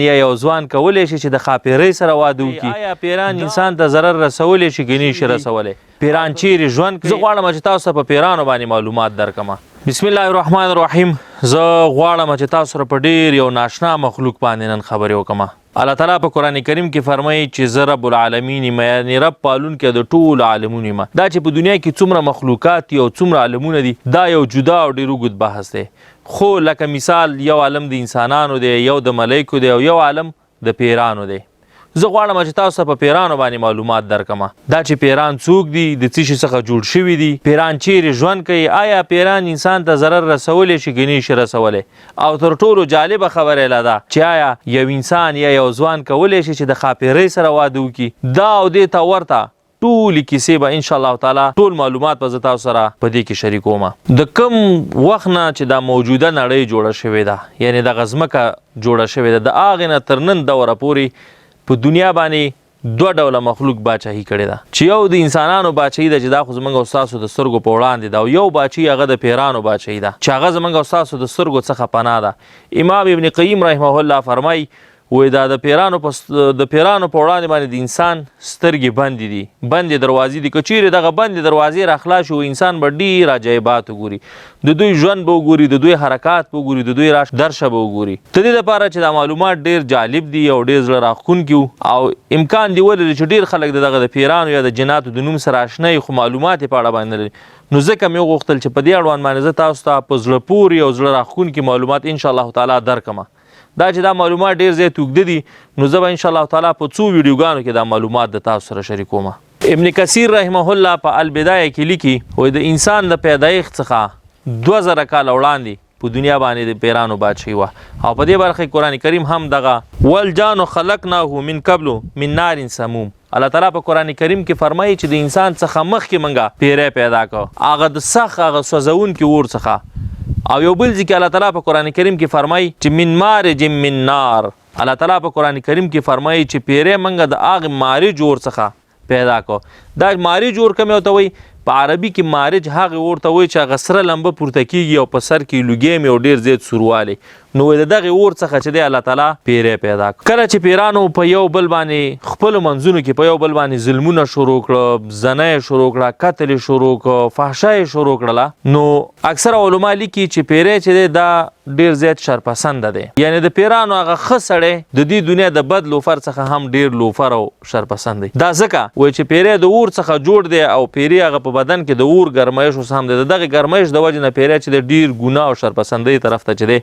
یا یو ځوان کولی شي چې د ښاپیرۍ سره واده وکړي؟ آیا پیران انسان ته ضرر رسولی شي که نه شي رسولی؟ پیران چیرې ژوند کوي؟ زه غواړم چې تاسو ته په پیرانو باندې معلومات درکړم. بسم الله الرحمن الرحیم. زه غواړم چې تاسو سره په ډېر یو ناشنا مخلوق باندې نن خبرې وکړم. الله تعالی په قرآن کریم کې فرمایي چې زه رب العالمین یم، یعنې رب پالونکی د ټولو عالمونو یم. دا چې په دنیا کې څومره مخلوقات دي او څومره عالمونه دي، دا یو جدا او ډېر اوږد بحث دی. خو لکه مثال یو عالم د انسانانو دی، یو د ملایکو دی او یو عالم د پیرانو دی. زه غواړم چې تاسو په پیرانو باندې معلومات درکړم. دا چې پیران څوک دي، د څه شي څخه جوړ شوي دي، پیران چیرې ژوند کوي، آیا پیران انسان ته ضرر رسولی شي که نه شي رسولی؟ او تر ټولو جالبه خبره یې ده چې آیا یو انسان یا یو ځوان کولی شي چې د ښاپیرۍ سره واده وکړي؟ دا او دې ته ورته ټولې کیسې به انشاءالله تعالی ټول معلومات به زه تاسو سره په دې کې شریکوم. د کوم وخت نه چې دا موجوده نړۍ جوړه شوې ده، یعنې دغه ځمکه جوړه شوې ده، د هغې نه تر نن دوره پورې په دنیا باندې دوه ډوله مخلوق باچاهي کړې ده. چې یو د انسانانو باچاهي ده چې دا خو زموږ او ستاسو د سترګو په وړاندې ده، او یو باچاهي هغه د پیرانو باچاهي ده چې هغه زموږ او ستاسو د سترګو څخه پناه ده. امام ابن قیم رحمه الله فرمایي وایي دا د پیرانو په وړاندې باندې د انسان سترګې بندې دي، بندې دروازې دي. که چیرې دغه بندې دروازې راخلاص شي، انسان به ډېر عجایبات وګوري، د دوی ژوند به وګوري، د دوی حرکات به وګوري، د دوی درشه به وګوري. د دې لپاره چې دا معلومات ډېر جالب دي او ډېر زړه راښکونکي او امکان دی ولري چې ډېر خلک دغه د پیرانو یا د جناتو د نوم سره اشنا وي، خو معلومات یې په اړه باندې لري. نو ځکه مې وغوښتل چې په دې اړوند باندې زه تاسو ته په زړه پورې او زړه راښکونکي معلومات انشاءالله تعالی درکړم. دا چې دا معلومات ډېر زیات اوږده دي، نو زه به انشاءالله تعالی په څو ویډیوګانو کې دا معلومات د تاسو سره شریکوم. ابن کثیر رحمه الله په البدایه کې لیکي وایي د انسان د پیدایښت څخه 2000 کاله وړاندې په دنیا باندې د پیرانو بادشاهي وه. او په دې برخه کې قرآن کریم هم دغه والجان خلقناه من قبل من نار سموم. الله تعالی په قرآن کریم کې فرمایي چې د انسان څخه مخکې موږ پیری پیدا کړو، هغه د سخت هغه سوځونکي اور څخه. او یو بل ځکه الله تعالی په قرآن کریم کې فرمایي چې من مارج من نار. الله تعالی په قرآن کریم کې فرمایي چې پیری موږ د هغې مارج اور څخه پیدا کړو. دا مارج اور کوم ورته وایي؟ په عربي کې مارج هغه اور ته وایي چې هغه سره لمبه پورته کېږي او په سر کې لوګی مې او ډېر زیات سوروالی. نو د دغې اور څخه چې دی الله تعالی پیری پیدا کړ. کله چې پیرانو په یو بل باندې خپلو منځونو کې په یو بل باندې ظلمونه شروع کړه، زنه یې شروع کړه، قتل یې شروع کړه، فحشه یې شروع کړله، نو اکثره علما لیکي چې پیری چې دی دا ډېر زیات شرپسنده دی. یعنې د پیرانو هغه ښه سړی د دې دنیا د بد لوفر څخه هم ډېر لوفر او شرپسند دی. دا ځکه وایي چې پیری د اور څخه جوړ دی او پیری هغه په بدن کې د اور ګرمایش اوس هم دی. د دغې ګرمایش د وجې نه پیری چې دی ډېر ګناه او شرپسندۍ طرف ته چې دی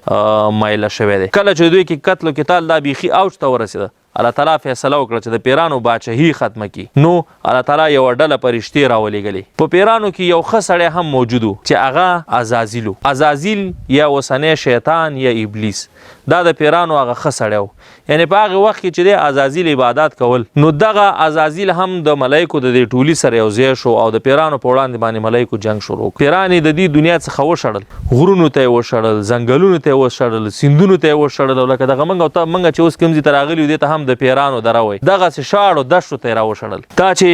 مایله شوی دی. کله چې دوی کې قتل و قتال دا بیخي اوج ته ورسېده، الله تعالی فیصله وکړه چې د پیرانو باچاهي ختمه کړي. نو الله تعالی یوه ډله فرشتې راولېږلې. په پیرانو کې یو ښه سړی هم موجود و چې هغه عزازیل و. عزازیل یا اوسنی شیطان یا ابلیس، دا د پیرانو هغه ښه سړی و. یعنې په هغې وخت کې چې دی عزازیل عبادت کول، نو دغه عزازیل هم د ملایکو د دې ټولي سره یو ځای شو او د پیرانو په وړاندې باندې ملایکو جنګ شروع کړ. پیران یې د دې دنیا څخه وشړل، غرونو ته یې وشړل، ځنګلونو ته یې وشړل، سیندونو ته یې وشړل. او لکه دغه موږ چې اوس کوم ځای ته راغلي یو دې ته هم د پیرانو دره وایي، دغسې شاړو دشتو ته یې راوشړل. دا چې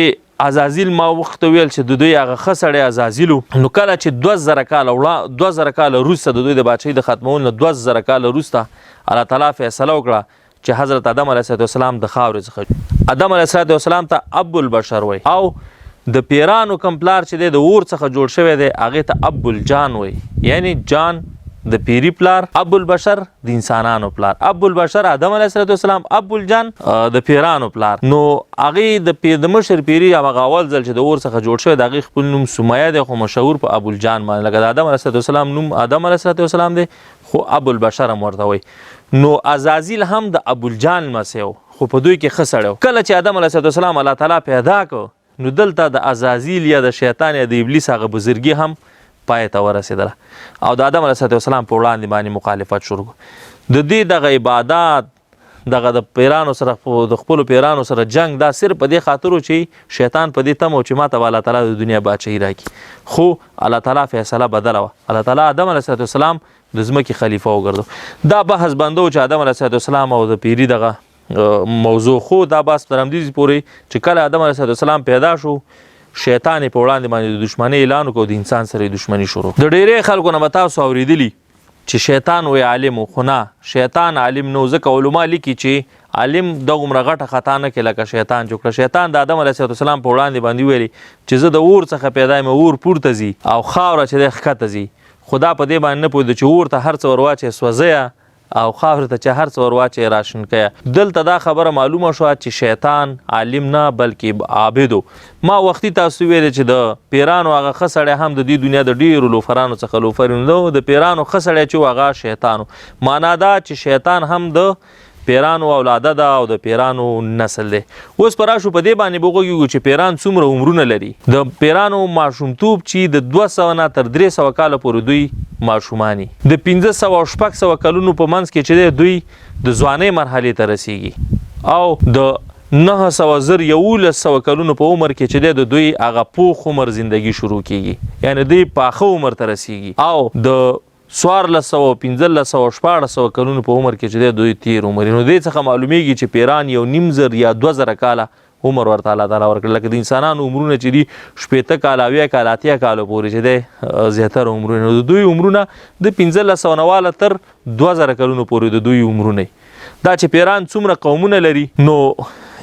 عزازیل ما وخت ویل چې د دوی هغه ښه سړی عزازیل و، نو کله چې 2000 کاله وروسته د دوی د باچاهۍ د ختمولو نه 2000 کاله وروسته الله تعالی فیصله وکړه چې حضرت آدم علیه السلام د خاورې څخه آدم علیه السلام ته ابو البشر وایي، او د پیرانو کوم پلار چې دی د اور څخه جوړ شوی دی هغې ته ابو الجان وایي. یعنی جان د پیری پلار، ابو البشر د انسانانو پلار. ابو البشر آدم علیه السلام، ابو الجان د پیرانو پلار. نو هغې د مشر پیری هغه اول ځل چې د اور څخه جوړ شوی د هغې خپل نوم سمیه دی، خو مشهور په ابو الجان باندې. لکه د آدم علیه السلام نوم آدم علیه السلام دی، خو ابو البشر هم ورته وایي. نو عزازیل هم د ابو الجان لمسی و، خو په دوی کې ښه سړی و. کله چې آدم علیه السلام الله تعالی پیدا کړ، نو دلته د عزازیل یا د شیطان یا د ابلیس هغه بزرګي هم پای ته ورسېدله او د آدم علیه السلام په وړاندې باندې مخالفت شروع کړ. د دې دغه عبادات، دغه د پیرانو سره د خپلو پیرانو سره جنگ، دا صرف په دې خاطر و چې شیطان په دې تمه و چې ما ته به الله تعالی د دنیا باچاهي راکړي. خو الله تعالی فیصله بدله وه. الله تعالی آدم علیه السلام د ځمکې خلیفه وګرځو. دا بحث بنده و چې آدم علیه السلام او د پیري دغه موضوع. خو دا بحث تر همدې پورې چې کله آدم علیه السلام پیدا شو، شیطان په وړاندې باندې د دشمنۍ اعلان وکړو، د انسان سره یې دشمني شروع. د ډېرې خلکو نه به تاسو اورېدلي چې شیطان وی عالم خو نه شیطان عالم نو ځکه علما لیکي چې عالم دغومره غټه خطا نه کوي لکه شیطان جوړ کړه. شیطان د آدم علیه السلام په وړاندې باندې ویلي چې زه د اور څخه پیدا یم اور پورته ځي او خاوره چې دی ښکته ځي. خدا په دې باندې نه پوهېده چې اور ته هر څه ور واچوې سوځیه او خاورې ته چې هر څه ور واچوې راشن کویه. دلته دا خبره معلومه شوه چې شیطان عالم نه بلکې عابدو. ما وختي تاسو ویلې چې د پیرانو هغه ښه سړی هم د دې دنیا د ډېرو لوفرانو څخه لوفر نو د پیرانو ښه سړی چې و هغه شیطانو. معنا دا چې شیطان هم د پیرانو اولاده ده او د پیرانو نسل دی. اوس په راشو په دې باندې وغوږیږو چې پیران څومره عمرونه لري. د پیرانو ماشومتوب چې د 200 نه تر 300 کاله پورې دوی ماشومانی د 1500 او 600 کلونو په منځ کې چې دوی د ځوانۍ مرحلې ته رسیږي او د 900 کلونو په عمر کې چې د دوی هغه پوخ عمر زندگی شروع کیږي یعنی دوی پاخه عمر ته رسیږي او د 1400 کلونو په عمر کې چې دوی تیر عمر نو دې څخه معلومیږي چې پیران یو نیم زر یا 2000 کاله عمر ورته الله تعالی ورکړل. لکه د انسانانو عمرونه چې دي 80 کاله 80 کاله 80 کاله پورې چې دی زیاتره عمرونه د دوی عمرونه د 1500 واله تر 2000 کلونو پورې د دوی عمرونه. دا چې پیران څومره قومونه لري نو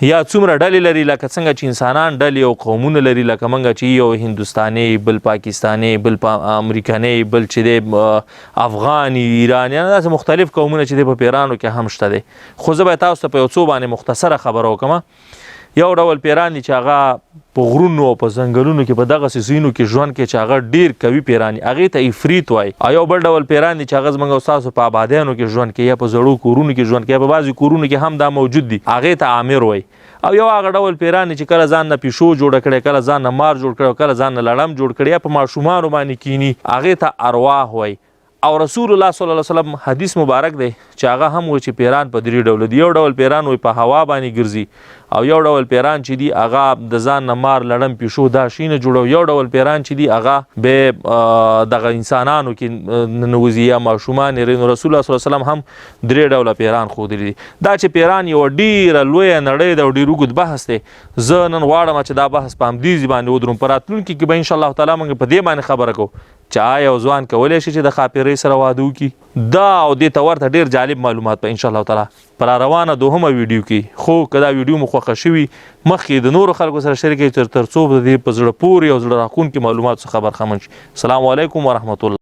یا څومره ډلې لري لکه څنګه چې انسانان ډلې او قومونه لري لکه منګه چې یو هندوستاني بل پاکستاني بل امریکاني بل چې دی افغاني ایراني داسې مختلف قومونه چې دی په پیرانو کې هم شته دی. خو زه به تاسو ته په یو څو باندې مختصره خبره وکړم. یو ډول پیران دي چې هغه په غرونو او په ځنګلونو کې په دغه سیزونو کې ژوند کې چې هغه ډیر قوي پیران هغه ته عفریت وای. او یو بل ډول پیران دي چې هغه زمونږ استادو په آبادیانو کې ژوند کې یا په زړو کورونو کې ژوند کې په بعضي کورونو کې هم دا موجود دي هغه ته عامر وای. او یو هغه ډول پیران چې کله ځان نه پیشو جوړ کړي کله ځان نه مار جوړ کړي کله ځان نه لړم جوړ کړي په ماشومان باندې کینی هغه ته ارواح وای. او رسول الله صلی الله علیه وسلم حدیث مبارک دی چې هغه هم و چې پیران په 3 ډول دي. یو ډول پیران وي په هوا باندې ګرځي او یو ډول پیران چې دی هغه د ځان نه مار لړم پیشو دا شینه جوړو. یو ډول پیران چې دی هغه به دغه انسانانو کې نوځي یا ماشومان رسول الله صلی الله علیه وسلم هم 3 ډول پیران خو دي. دا چې پیران یو ډیره لوی نړۍ د ډیرو ګد بحث دی. زه نن غواړم چې دا بحث په همدې باندې ودرم پر راتلونکي کې به ان شاء الله تعالی موږ په دې باندې خبره کوو چې آیا یو ځوان کولی شي چې د خاپیرۍ سره واده وکړي. دا او دې ته ورته ډېر جالب معلومات به ان شاء الله تعالی پر روانه دوهمه ویډیو کې خو که دا ویډیو مو خوښه شوي مخکې د نورو خلکو سره شریک کړئ تر څو د دې په زړه پورې او زړه راښکونکي معلوماتو څخه برخمن شي. السلام علیکم ورحمت الله.